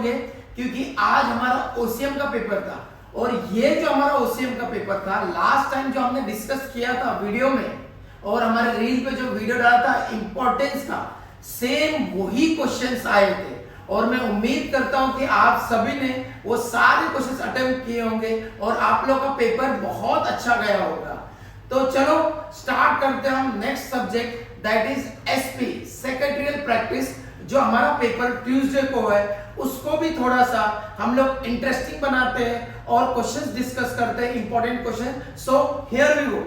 होंगे क्योंकि आज हमारा ओसीएम का पेपर था और ये जो हमारा ओसीएम का पेपर था लास्ट टाइम जो हमने डिस्कस किया था वीडियो में और हमारे रील पे जो वीडियो डाला था इंपॉर्टेंस का, सेम वही क्वेश्चंस आए थे और मैं उम्मीद करता हूं कि आप सभी ने वो सारे क्वेश्चंस अटेम्प्ट किए होंगे और आप लोग का पेपर बहुत अच्छा गया होगा। तो चलो स्टार्ट करते हैं हम next subject that is SP secretarial practice. जो हमारा पेपर ट्यूसडे को है उसको भी थोड़ा सा हम लोग इंटरेस्टिंग बनाते हैं और क्वेश्चंस डिस्कस करते हैं, important question. So here we go.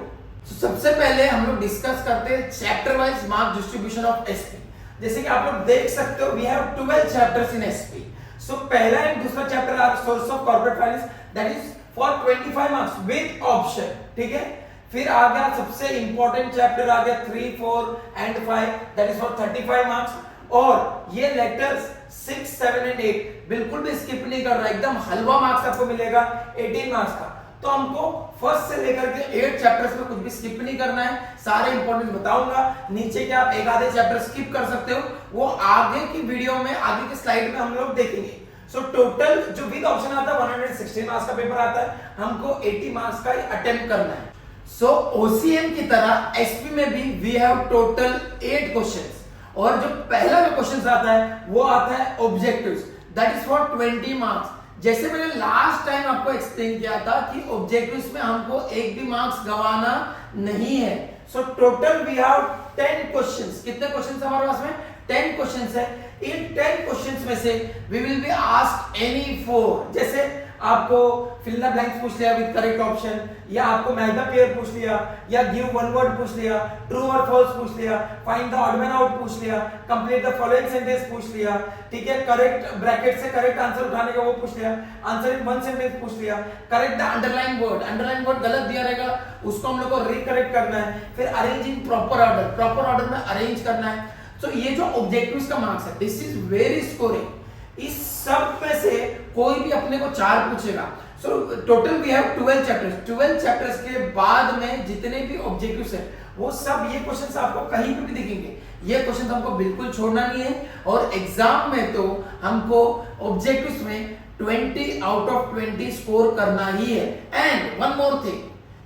सबसे पहले हम लोग डिस्कस करते हैं chapter wise mark distribution of SP. जैसे कि आप लोग देख सकते हो we have 12 chapters in SP. So पहला एंड दूसरा chapter are source of corporate finance that is for 25 marks with option, ठीक है। फिर आ गया सबसे इंपॉर्टेंट चैप्टर आ गया 3, 4 and 5 that is for 35 marks. और ये लेटर्स 6, 7 एंड 8 बिल्कुल भी स्किप नहीं कर रहा, एकदम हलवा मार्क्स आपको मिलेगा 18 मार्क्स का। तो हमको फर्स्ट से लेकर के 8 चैप्टर्स में कुछ भी स्किप नहीं करना है, सारे इंपॉर्टेंट बताऊंगा। नीचे के आप एक आधे चैप्टर स्किप कर सकते हो, वो आगे की वीडियो में आगे की स्लाइड में हम लोग देखेंगे। सो टोटल जो विद ऑप्शन आता है 116 मार्क्स का पेपर आता है, हमको 80 मार्क्स का अटेम्प्ट करना है। सो ओसीएम की तरह एसपी में भी वी हैव टोटल 8 क्वेश्चंस और जो पहला जो क्वेश्चन आता है वो आता है objectives that is for 20 marks. जैसे मैंने लास्ट टाइम आपको एक्सप्लेन किया था कि ऑब्जेक्टिव्स में हमको एक भी मार्क्स गंवाना नहीं है। So total we have 10 questions. कितने क्वेश्चंस हमारे पास में 10 क्वेश्चंस है। इन 10 क्वेश्चंस में से we will be asked any 4। जैसे आपको फिल द ब्लैंक्स पूछ लिया विद करेक्ट ऑप्शन, या आपको मैच द पेयर पूछ लिया, या गिव वन वर्ड पूछ लिया, ट्रू और फॉल्स पूछ लिया, find the odd man out पूछ लिया, कंप्लीट द फॉलोइंग सेंटेंस पूछ लिया, ठीक है, करेक्ट ब्रैकेट से करेक्ट आंसर उठाने का वो पूछ लिया, आंसर इन वन सेंटेंस पूछ लिया, करेक्ट द अंडरलाइन वर्ड गलत दिया रहेगा उसको हम लोग को रिकरेक्ट करना है, फिर अरेंज इन प्रॉपर ऑर्डर में अरेंज करना है। तो ये जो ऑब्जेक्टिव्स का मार्क्स है दिस इज वेरी स्कोरिंग। इस सब में से कोई भी अपने को 4 पूछेगा। So total we have 12 chapters. 12 chapters के बाद में जितने भी ऑब्जेक्टिव्स हैं वो सब ये क्वेश्चंस आपको कहीं पे भी दिखेंगे। ये क्वेश्चंस हमको बिल्कुल छोड़ना नहीं है और एग्जाम में तो हमको ऑब्जेक्टिव्स में 20 आउट ऑफ 20 स्कोर करना ही है। एंड वन मोर थिंग,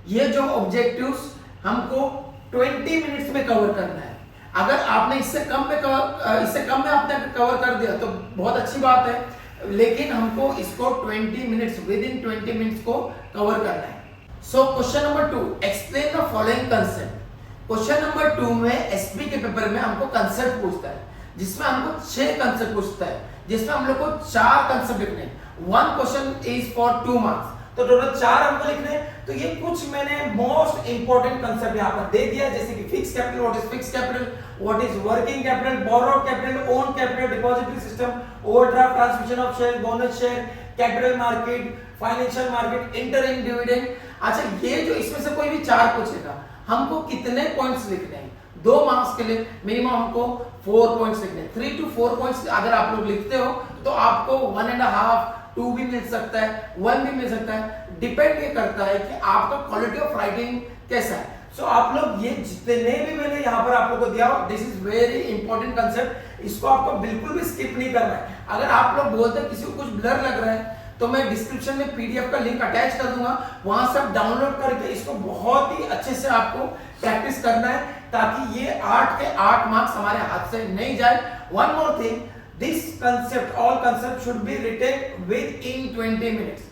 ये जो ऑब्जेक्टिव्स हमको 20 मिनट्स में कवर करना है। अगर आपने इससे कम में आपने कवर कर दिया तो बहुत अच्छी बात है, लेकिन हमको इसको 20 मिनट्स विद इन 20 मिनट्स को कवर करना है। So question number 2 explain the following concept. Question number 2 में एसपी के पेपर में हमको कंसेप्ट पूछता है जिसमें हमको 6 कंसेप्ट पूछता है, जिसमें हम लोग को 4 कंसेप्ट लिखने हैं। 1 क्वेश्चन इज फॉर 2 मार्क्स, तो टोटल 4 हमको लिखने हैं। तो ये कुछ मैंने मोस्ट इंपोर्टेंट कंसेप्ट यहाँ पर दे दिया, जैसे कि fix capital, what is fix capital, what is working capital, borrowed capital, own capital, depository system, overdraft, transmission of share, bonus share, capital market, financial market, interim dividend. अच्छा, ये जो इसमें से कोई भी 4 पूछेगा हमको कितने पॉइंट्स लिखने हैं 2 मार्क्स के लिए मिनिमम हमको 4 पॉइंट्स लिखने हैं। 3 to 4 पॉइंट्स अगर आप लोग लिखते हो तो आपको 1.5, 2 भी मिल सकता है, 1 भी मिल सकता है। डिपेंड ये करता है कि आपका क्वालिटी ऑफ राइटिंग कैसा है। सो आप लोग ये जितने भी मैंने यहाँ पर आप लोग को दिया this is very important concept, इसको आपको बिल्कुल भी स्किप नहीं करना है। अगर आप लोग बोलते हैं किसी को कुछ ब्लर लग रहा है तो मैं डिस्क्रिप्शन में पीडीएफ का लिंक अटैच कर दूंगा, वहां से आप डाउनलोड करके इसको बहुत ही अच्छे से आपको प्रैक्टिस करना है ताकि ये 8 के 8 मार्क्स हमारे हाथ से नहीं जाए। One more thing, this concept all concept should be written within 20 minutes।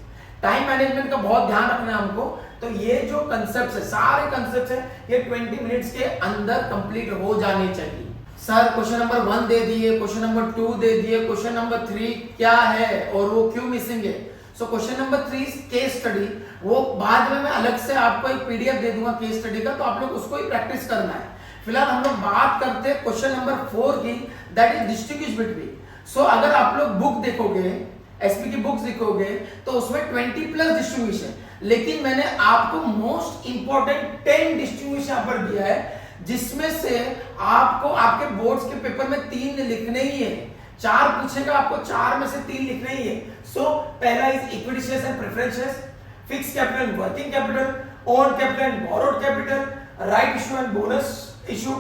Time management का बहुत ध्यान रखना है हमको। तो ये जो कंसेप्ट्स है सारे कंसेप्ट्स है ये 20 मिनट्स के अंदर कंप्लीट हो जाने चाहिए। सर क्वेश्चन नंबर 1 दे दिए, क्वेश्चन नंबर 2 दे दिए, क्वेश्चन नंबर 3 क्या है और वो क्यों मिसिंग है। So question number 3 case study, वो बाद में मैं अलग से आपको एक पीडीएफ दे दूंगा केस स्टडी का, तो आप लोग उसको ही प्रैक्टिस करना है। फिलहाल हम लोग बात करते हैं क्वेश्चन नंबर 4 की दैट इज डिस्टिंग्विश बिटवीन। सो अगर आप लोग बुक देखोगे एसपी की बुक्स देखोगे तो उसमें 20 प्लस डिस्टिंग्विश है, लेकिन मैंने आपको मोस्ट इंपॉर्टेंट 10 डिस्टिंग्विश यहाँ पर दिया है जिसमें से आपको आपके बोर्ड्स के पेपर में 3 लिखने ही है। 4 पूछेगा आपको 4 में से 3 लिखने ही है। सो पहला is equity shares and preference shares, fix capital, working capital, own capital and borrowed capital, right issue and bonus issue,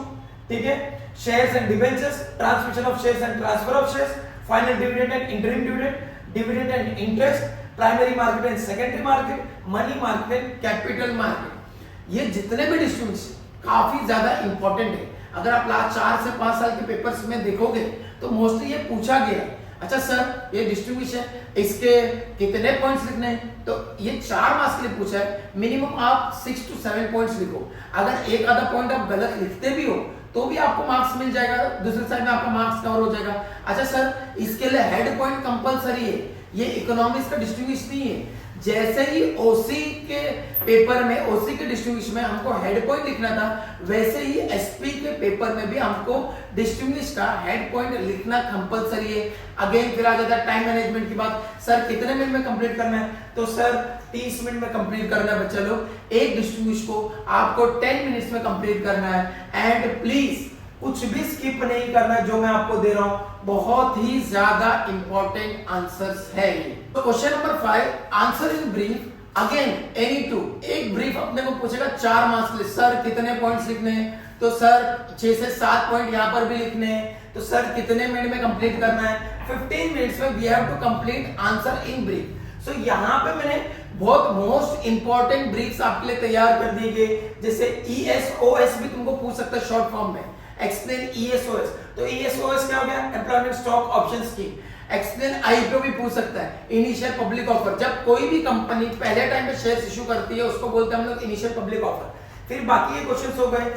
ठीक है, shares and debentures, transmission of shares and transfer of shares, final dividend and interim dividend, dividend and interest, primary market and secondary market, money market and capital market. ये जितने भी distribution काफी ज्यादा important है। अगर आप लास्ट 4 से 5 साल के पेपर्स में देखोगे तो मोस्टली ये पूछा गया है। अच्छा सर ये डिस्ट्रीब्यूशन इसके कितने पॉइंट्स लिखने हैं, तो ये 4 मार्क्स के लिए पूछा है। मिनिमम आप 6 to 7 पॉइंट्स लिखो। अगर एक आधा पॉइंट आप गलत लिखते भी हो तो भी आपको मार्क्स मिल जाएगा, दूसरे साइड में आपका मार्क्स कवर हो जाएगा। अच्छा सर इसके लिए हेड पॉइंट कंपलसरी है, ये इकोनॉमिक्स का डिस्ट्रीब्यूशन नहीं है। जैसे ही ओसी के पेपर में, ओसी के डिस्ट्रीब्यूशन में हमको हेड पॉइंट लिखना था, वैसे ही एसपी के पेपर में भी हमको डिस्ट्रीब्यूशन का हेड पॉइंट लिखना कंपलसरी है। अगेन फिर आ जाता है टाइम मैनेजमेंट की बात। सर कितने मिनट में कंप्लीट करना है, तो सर 30 मिनट में कंप्लीट करना है बच्चा लोग। एक डिस्ट्रीब्यूशन को आपको 10 मिनट्स में कंप्लीट करना है। एंड प्लीज कुछ भी स्किप नहीं करना जो मैं आपको दे रहा हूं, बहुत ही ज्यादा इंपॉर्टेंट आंसर्स है ये। तो question number 5, answer in brief. Again any two, एक ब्रीफ अपने को पूछेगा 4 मार्क्स के लिए। सर कितने पॉइंट्स लिखने हैं, तो सर 6 से 7 पॉइंट यहाँ पर भी लिखने हैं। तो सर कितने मिनट में कंप्लीट करना है, 15 मिनट्स में we have to complete answer in brief. So यहाँ पे मैंने बहुत मोस्ट इंपॉर्टेंट ब्रीफ्स आपके लिए तैयार कर दिए गए। जैसे ESOS भी तुमको पूछ सकता है शॉर्ट फॉर्म में, एक्सप्लेन ESOS। तो ESOS क्या हो गया, employment stock option scheme. Explain IPO भी पूछ सकता है, इनिशियल पब्लिक ऑफर। जब कोई भी कंपनी पहले टाइम पे शेयर्स इशू करती है उसको बोलते हैं हम लोग इनिशियल पब्लिक ऑफर। फिर बाकी ये क्वेश्चंस हो गए,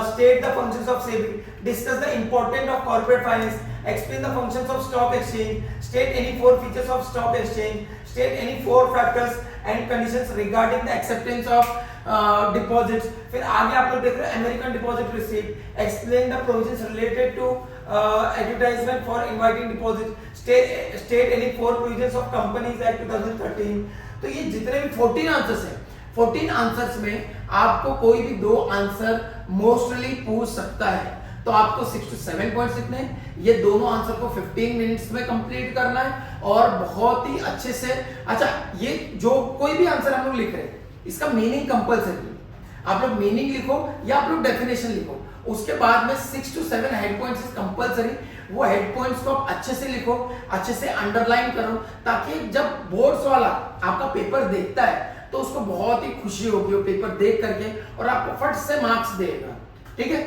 state the functions of SEBI, discuss the important of corporate finance, explain the functions of stock exchange, state any 4 features of stock exchange, state any 4 factors and conditions regarding the acceptance of deposits. फिर आगे आप लोग देख रहे हैं American deposit receipt, explain the provisions related to advertisement for inviting deposit, state any 4 provisions of companies act 2013। तो ये जितने भी 14 आंसर्स हैं, 14 आंसर्स में आपको कोई भी 2 आंसर मोस्टली पूछ सकता है। तो आपको 6 to 7 पॉइंट्स लिखने हैं। ये दोनों आंसर को 15 मिनट्स में कंप्लीट करना है और बहुत ही अच्छे से। अच्छा ये जो कोई भी आंसर हम लोग लिख रहे हैं इसका मीनिंग कंपलसरी, आप लोग मीनिंग लिखो या आप लोग डेफिनेशन लिखो। उसके बाद में 6 to 7 head points is compulsory. वो हेड पॉइंट्स को आप अच्छे से लिखो, अच्छे से अंडरलाइन करो, ताकि जब बोर्ड्स वाला आपका पेपर देखता है तो उसको बहुत ही खुशी होगी वो पेपर देख करके और आपको फट से मार्क्स देगा। ठीक है।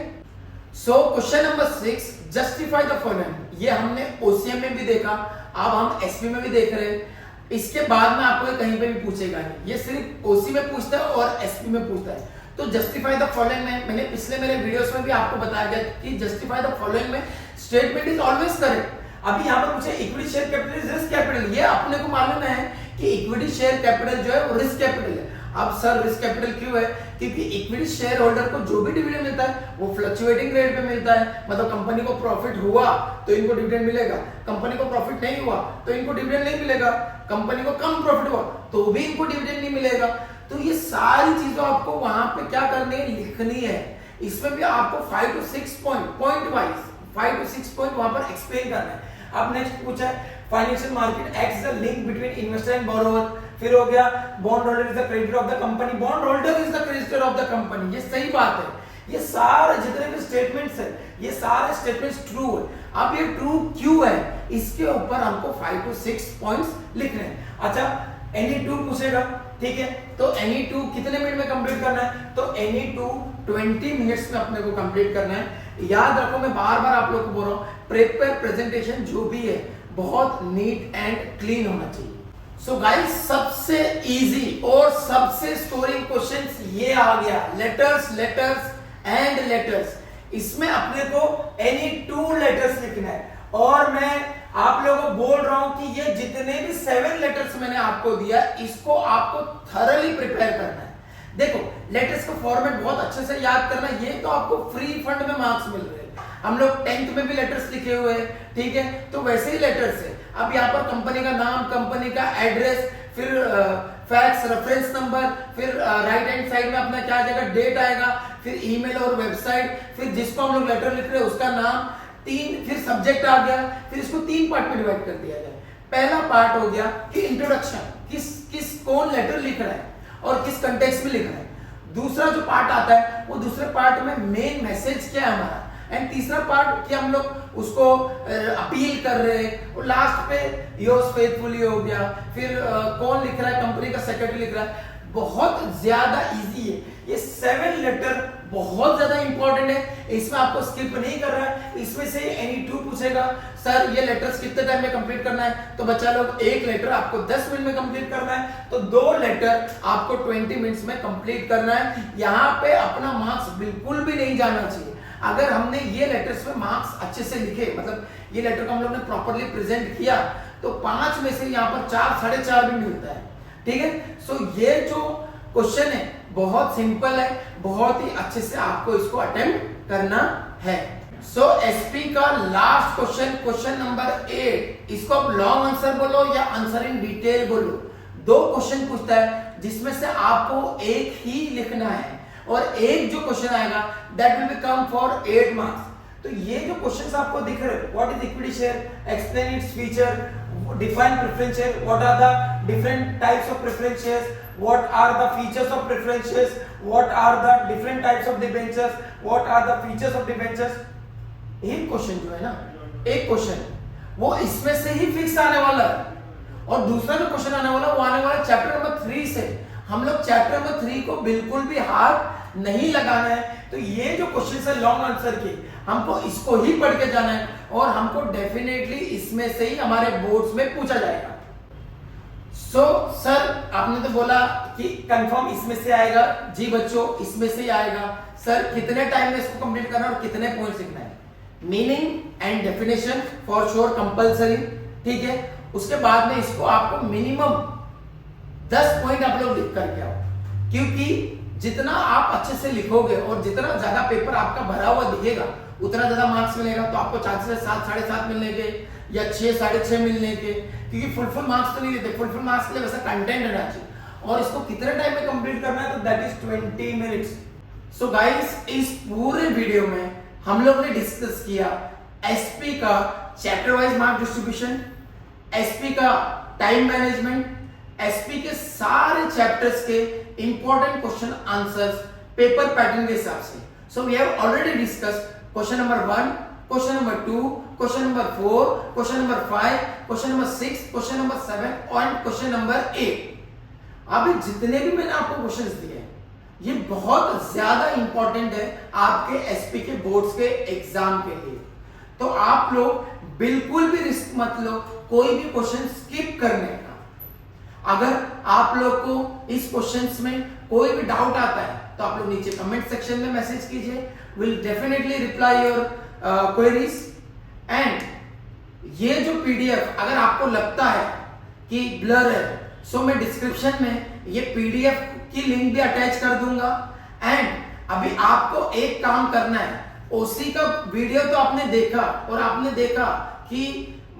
So question number 6, justify the following. ये हमने OCM में भी देखा, अब हम SP में भी देख रहे हैं। इसके बाद में आपको कहीं पे भी पूछेगा नहीं, ये सिर्फ OC में पूछता है और SP में पूछता है। तो जस्टिफाई द फॉलोइंग में मैंने पिछले मेरे वीडियोस में भी आपको बताया गया कि जस्टिफाई द फॉलोइंग में स्टेटमेंट इज ऑलवेज करेक्ट। अभी यहाँ पर पूछे equity share capital is risk capital, ये अपने को मालूम है कि इक्विटी शेयर कैपिटल जो है वो रिस्क कैपिटल है। अब सर रिस्क कैपिटल क्यों है, क्योंकि इक्विटी शेयर होल्डर को जो भी डिविडेंड मिलता है वो फ्लक्चुएटिंग रेट पे मिलता है। मतलब कंपनी को प्रॉफिट हुआ तो इनको डिविडेंड मिलेगा, कंपनी को प्रॉफिट नहीं हुआ तो इनको डिविडेंड नहीं मिलेगा, कंपनी को कम प्रॉफिट हुआ तो भी इनको डिविडेंड नहीं मिलेगा। तो ये सारी चीजें आपको वहां पे क्या करनी है, लिखनी है। इसमें भी आपको 5 to 6 point wise 5 to 6 point वहां पर एक्सप्लेन करना है। अब नेक्स्ट पूछा है financial market acts the link between investor and borrower. फिर हो गया bond holder is the creditor of the company, bond holder is the creditor of the company. ये सही बात है। ये सारे जितने भी स्टेटमेंट्स है ये सारे स्टेटमेंट्स ट्रू है। अब ये ट्रू क्यों है इसके ऊपर हमको 5 to 6 पॉइंट्स लिखने हैं। अच्छा NE2 पूछेगा, ठीक है, तो NE2 कितने मिनट में कंप्लीट करना है, तो NE2 20 मिनट्स में अपने को कंप्लीट करना है। याद रखो मैं बार बार आप लोग को बोल रहा हूं, प्रेपर प्रेजेंटेशन जो भी है बहुत नीट एंड क्लीन होना चाहिए। सो गाइस सबसे इजी और सबसे स्कोरिंग क्वेश्चंस ये आ गया, लेटर्स लेटर्स एंड लेटर्स। इसमें अपने को NE2 लेटर्स लिखना है और मैं आप लोगों को बोल रहा हूं कि ये जितने भी 7 लेटर्स मैंने आपको दिया इसको आपको थरली प्रिपेयर करना है। देखो लेटर्स का फॉर्मेट बहुत अच्छे से याद करना, ये तो आपको फ्री फंड में मार्क्स मिल रहे हैं। हम लोग 10th में भी लेटर्स लिखे हुए हैं, ठीक है, तो वैसे ही लेटर्स है। अब यहाँ पर कंपनी का नाम, कंपनी का एड्रेस, फिर फैक्स रेफरेंस नंबर, फिर राइट हैंड साइड में अपना क्या जाएगा, डेट आएगा, फिर ईमेल और वेबसाइट, फिर जिसको हम लोग लेटर लिख रहे हैं उसका नाम, 3 फिर सब्जेक्ट आ गया, फिर इसको 3 पार्ट में डिवाइड कर दिया जाए। पहला पार्ट हो गया कि इंट्रोडक्शन, किस कौन लेटर लिख रहा है और किस कंटेक्स्ट में लिख रहा है। दूसरा जो पार्ट आता है वो दूसरे पार्ट में मेन मैसेज क्या है हमारा, एंड तीसरा पार्ट कि हम लोग उसको अपील कर रहे, और लास्ट पे योर्स फेथफुली हो गया, फिर कौन लिख रहा है, कंपनी का सेक्रेटरी लिख रहा है। बहुत ज्यादा इजी है ये 7 लेटर, बहुत ज्यादा इंपॉर्टेंट है। इसमें आपको स्किप नहीं कर रहा है। इसमें से एनी 2 पूछेगा सर ये लेटर्स कितने टाइम में कंप्लीट करना है, तो बच्चा लोग एक लेटर आपको 10 मिनट में कंप्लीट करना है, तो 2 लेटर आपको 20 मिनट्स में कंप्लीट करना है। यहाँ पे अपना मार्क्स बिल्कुल भी नहीं जाना चाहिए। अगर हमने ये लेटर्स में मार्क्स अच्छे से लिखे, मतलब ये लेटर को हम लोग ने प्रॉपर्ली प्रेजेंट किया, तो 5 में से यहाँ पर 4, 4.5 भी मिलता है। ठीक है, सो ये जो क्वेश्चन है बहुत सिंपल है, बहुत ही अच्छे से आपको इसको अटेम्प्ट करना है। सो एसपी का लास्ट क्वेश्चन, क्वेश्चन नंबर 8, इसको आप लॉन्ग आंसर बोलो या आंसर इन डिटेल बोलो, 2 क्वेश्चन पूछता है जिसमें से आपको एक ही लिखना है, और एक जो क्वेश्चन आएगा that will become for 8 marks. तो ये जो क्वेश्चंस आपको दिख रहे हैं, what is equity share, explain its feature, define preference share, what are the different types of preference shares, what are the features of preference shares, what are the different types of debentures, what are the features of debentures। एक question जो है ना, एक question वो इसमें से ही fix आने वाला है, और दूसरा जो क्वेश्चन आने वाला वो आने वाला चैप्टर नंबर 3 से। हम लोग चैप्टर नंबर 3 को बिल्कुल भी हाथ नहीं लगाना है। तो ये जो क्वेश्चन है लॉन्ग आंसर के, हमको इसको ही पढ़ के जाना है, और हमको डेफिनेटली इसमें से ही हमारे बोर्ड्स में पूछा जाएगा। सो सर आपने तो बोला कि कंफर्म इसमें से आएगा। जी बच्चों, इसमें से ही आएगा। सर कितने टाइम में इसको कंप्लीट करना है और कितने पॉइंट्स लिखना है? Meaning and definition for sure compulsory, ठीक है। उसके बाद में इसको आपको मिनिमम 10 पॉइंट आप लोग लिख करके आओ, क्योंकि जितना आप अच्छे से लिखोगे और जितना ज्यादा पेपर आपका भरा हुआ दिखेगा उतना ज्यादा मार्क्स मिलेगा। तो आपको चांसेस 7, 7.5 मिलने के या 6, 6.5 मिलने के, क्योंकि फुल मार्क्स तो नहीं देते। फुल मार्क्स के लिए वैसा कंटेंट रहना चाहिए, और इसको कितने टाइम में कंप्लीट करना है, तो that is 20 minutes. So guys, इस पूरे वीडियो में हम लोग ने डिस्कस किया एसपी का chapter wise mark distribution, SP का टाइम मैनेजमेंट, एसपी के सारे चैप्टर्स के important question answers paper pattern के हिसाब से। So we have already discussed question number 1, question number 2, question number 4, question number 5, question number 6, question number 7 और question number 8। अभी जितने भी मैंने आपको क्वेश्चंस दिए ये बहुत ज्यादा इंपॉर्टेंट है आपके एसपी के बोर्ड्स के एग्जाम के लिए। तो आप लोग बिल्कुल भी रिस्क मत लो कोई भी क्वेश्चन स्किप करने का। अगर आप लोग को इस क्वेश्चंस में कोई भी डाउट आता है तो आप लोग नीचे कमेंट सेक्शन में मैसेज कीजिए, will definitely reply your queries. And ये जो पीडीएफ अगर आपको लगता है कि ब्लर है, सो मैं डिस्क्रिप्शन में ये पीडीएफ की लिंक भी अटैच कर दूंगा। एंड अभी आपको एक काम करना है, ओसी का वीडियो तो आपने देखा और आपने देखा कि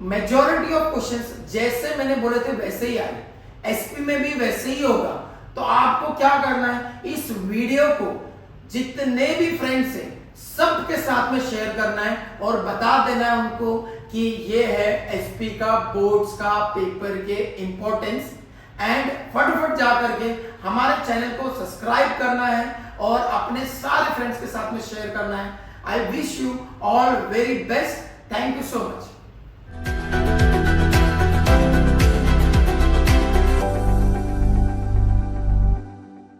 मेजॉरिटी ऑफ क्वेश्चंस जैसे मैंने बोले थे वैसे ही आए, एसपी में भी वैसे ही होगा। तो आपको क्या करना है, इस वीडियो को जितने भी फ्रेंड्स हैं सबके साथ में शेयर करना है और बता देना है उनको कि ये है एसपी का बोर्ड्स का पेपर के इंपॉर्टेंस। एंड फटाफट जाकर के हमारे चैनल को सब्सक्राइब करना है और अपने सारे फ्रेंड्स के साथ में शेयर करना है। I wish you all very best. Thank you so much.